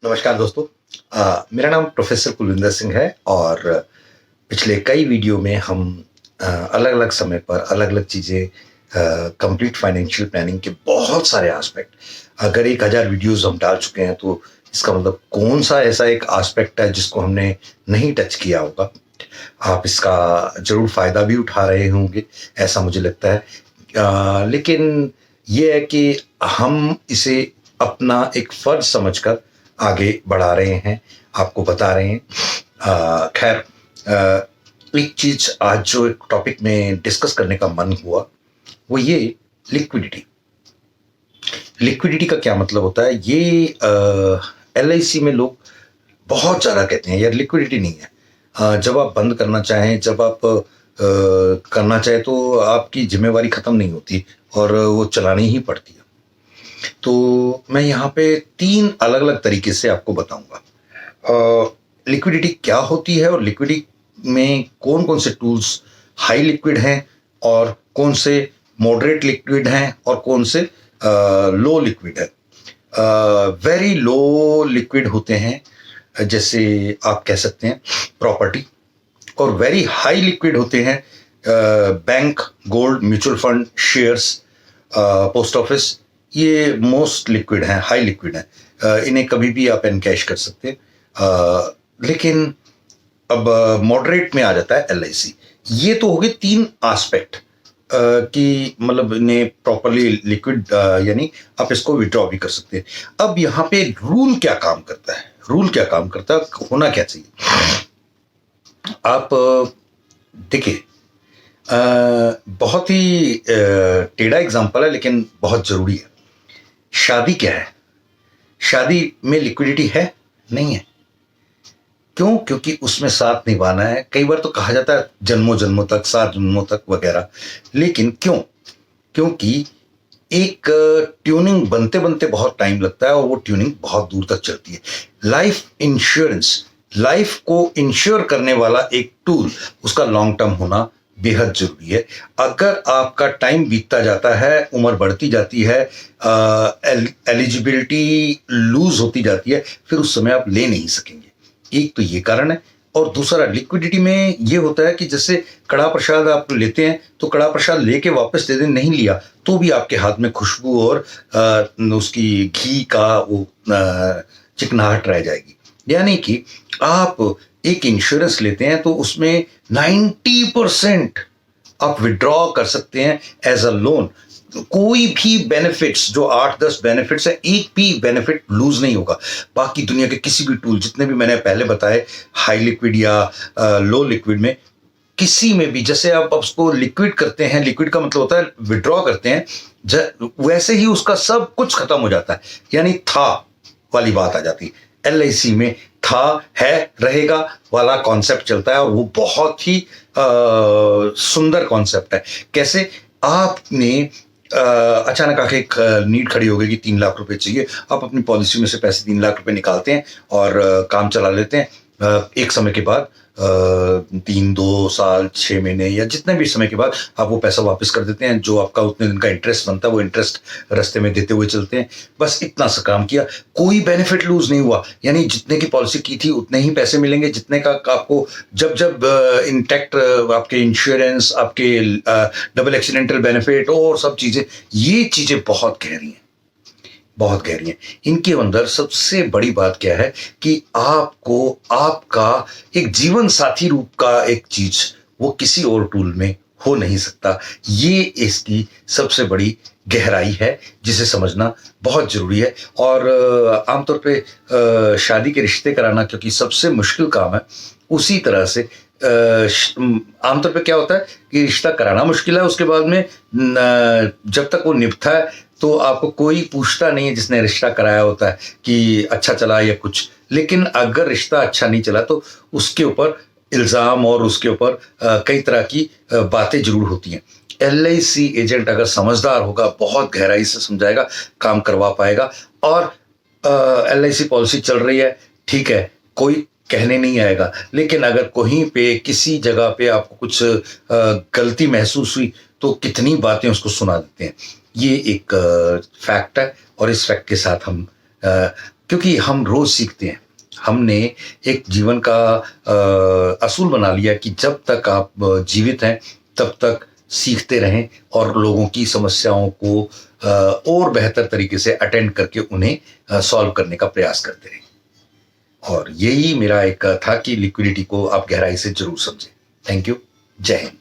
नमस्कार दोस्तों। मेरा नाम प्रोफेसर कुलविंदर सिंह है और पिछले कई वीडियो में हम अलग अलग समय पर अलग अलग चीज़ें कंप्लीट फाइनेंशियल प्लानिंग के बहुत सारे एस्पेक्ट, अगर 1000 वीडियोस हम डाल चुके हैं तो इसका मतलब कौन सा ऐसा एक एस्पेक्ट है जिसको हमने नहीं टच किया होगा। आप इसका ज़रूर फ़ायदा भी उठा रहे होंगे, ऐसा मुझे लगता है। लेकिन ये है कि हम इसे अपना एक फ़र्ज़ समझकर आगे बढ़ा रहे हैं, आपको बता रहे हैं। खैर, एक चीज़ आज जो एक टॉपिक में डिस्कस करने का मन हुआ वो ये लिक्विडिटी। लिक्विडिटी का क्या मतलब होता है? ये LIC में लोग बहुत ज़्यादा कहते हैं यार लिक्विडिटी नहीं है। जब आप बंद करना चाहें, जब आप करना चाहें तो आपकी जिम्मेवारी ख़त्म नहीं होती और वो चलानी ही पड़ती है। तो मैं यहाँ पे 3 अलग अलग तरीके से आपको बताऊंगा लिक्विडिटी क्या होती है और लिक्विडिटी में कौन कौन से टूल्स हाई लिक्विड हैं और कौन से मॉडरेट लिक्विड हैं और कौन से लो लिक्विड है। वेरी लो लिक्विड होते हैं, जैसे आप कह सकते हैं प्रॉपर्टी, और वेरी हाई लिक्विड होते हैं bank, gold, mutual fund, shares, post office. ये मोस्ट लिक्विड हैं, हाई लिक्विड हैं। इन्हें कभी भी आप एनकैश कर सकते हैं। लेकिन अब मॉडरेट में आ जाता है LIC। ये तो हो गए 3 एस्पेक्ट कि मतलब इन्हें प्रॉपरली लिक्विड, यानी आप इसको विड्रॉ भी कर सकते हैं। अब यहाँ पे रूल क्या काम करता है, रूल क्या काम करता है, होना क्या चाहिए। आप देखिए, बहुत ही टेढ़ा एग्जांपल है लेकिन बहुत जरूरी है। शादी क्या है? शादी में लिक्विडिटी है? नहीं है। क्यों? क्योंकि उसमें साथ निभाना है। कई बार तो कहा जाता है जन्मों जन्मों तक, 7 जन्मों तक वगैरह। लेकिन क्यों? क्योंकि एक ट्यूनिंग बनते बनते बहुत टाइम लगता है और वो ट्यूनिंग बहुत दूर तक चलती है। लाइफ इंश्योरेंस, लाइफ को इंश्योर करने वाला एक टूल, उसका लॉन्ग टर्म होना बेहद जरूरी है। अगर आपका टाइम बीतता जाता है, उम्र बढ़ती जाती है, एलिजिबिलिटी लूज होती जाती है, फिर उस समय आप ले नहीं सकेंगे। एक तो ये कारण है। और दूसरा, लिक्विडिटी में ये होता है कि जैसे कड़ा प्रसाद आप लेते हैं तो कड़ा प्रसाद लेके वापस दे दें, नहीं लिया तो भी आपके हाथ में खुशबू और उसकी घी का वो चिकनाहट रह जाएगी। यानी कि आप एक इंश्योरेंस लेते हैं तो उसमें 90% आप विड्रॉ कर सकते हैं एज अ लोन। कोई भी बेनिफिट्स, जो 8-10 बेनिफिट्स है, एक भी बेनिफिट लूज नहीं होगा। बाकी दुनिया के किसी भी टूल, जितने भी मैंने पहले बताए, हाई लिक्विड या लो लिक्विड में, किसी में भी जैसे आप उसको लिक्विड करते हैं, लिक्विड का मतलब होता है विड्रॉ करते हैं, वैसे ही उसका सब कुछ खत्म हो जाता है। यानी था वाली बात आ जाती है। LIC में था, है, रहेगा वाला कॉन्सेप्ट चलता है और वो बहुत ही सुंदर कॉन्सेप्ट है। कैसे? आपने अचानक आके एक नीड खड़ी हो गई कि 3 लाख रुपए चाहिए। आप अपनी पॉलिसी में से पैसे 3 लाख रुपए निकालते हैं और काम चला लेते हैं। एक समय के बाद 3-2 साल, 6 महीने या जितने भी समय के बाद आप वो पैसा वापस कर देते हैं। जो आपका उतने दिन का इंटरेस्ट बनता है वो इंटरेस्ट रास्ते में देते हुए चलते हैं। बस इतना सा काम किया, कोई बेनिफिट लूज नहीं हुआ। यानी जितने की पॉलिसी की थी उतने ही पैसे मिलेंगे जितने का आपको, जब जब इंटैक्ट आपके इंश्योरेंस, आपके डबल एक्सीडेंटल बेनिफिट और सब चीजें, ये चीजें बहुत गहरी हैं, बहुत गहरी हैं। इनके अंदर सबसे बड़ी बात क्या है कि आपको आपका एक जीवन साथी रूप का एक चीज वो किसी और टूल में हो नहीं सकता। ये इसकी सबसे बड़ी गहराई है जिसे समझना बहुत जरूरी है। और आमतौर पे शादी के रिश्ते कराना क्योंकि सबसे मुश्किल काम है, उसी तरह से आमतौर पे क्या होता है कि रिश्ता कराना मुश्किल है, उसके बाद में जब तक वो निभता है तो आपको कोई पूछता नहीं है जिसने रिश्ता कराया होता है कि अच्छा चला या कुछ। लेकिन अगर रिश्ता अच्छा नहीं चला तो उसके ऊपर इल्ज़ाम और उसके ऊपर कई तरह की बातें जरूर होती हैं। LIC एजेंट अगर समझदार होगा, बहुत गहराई से समझाएगा, काम करवा पाएगा। और LIC पॉलिसी चल रही है, ठीक है, कोई कहने नहीं आएगा। लेकिन अगर कहीं पे किसी जगह पे आपको कुछ गलती महसूस हुई तो कितनी बातें उसको सुना देते हैं। ये एक फैक्ट है और इस फैक्ट के साथ हम क्योंकि हम रोज सीखते हैं। हमने एक जीवन का असूल बना लिया कि जब तक आप जीवित हैं तब तक सीखते रहें और लोगों की समस्याओं को और बेहतर तरीके से अटेंड करके उन्हें सॉल्व करने का प्रयास करते रहें। और यही मेरा एक था कि लिक्विडिटी को आप गहराई से जरूर समझें। Thank you. जय हिंद।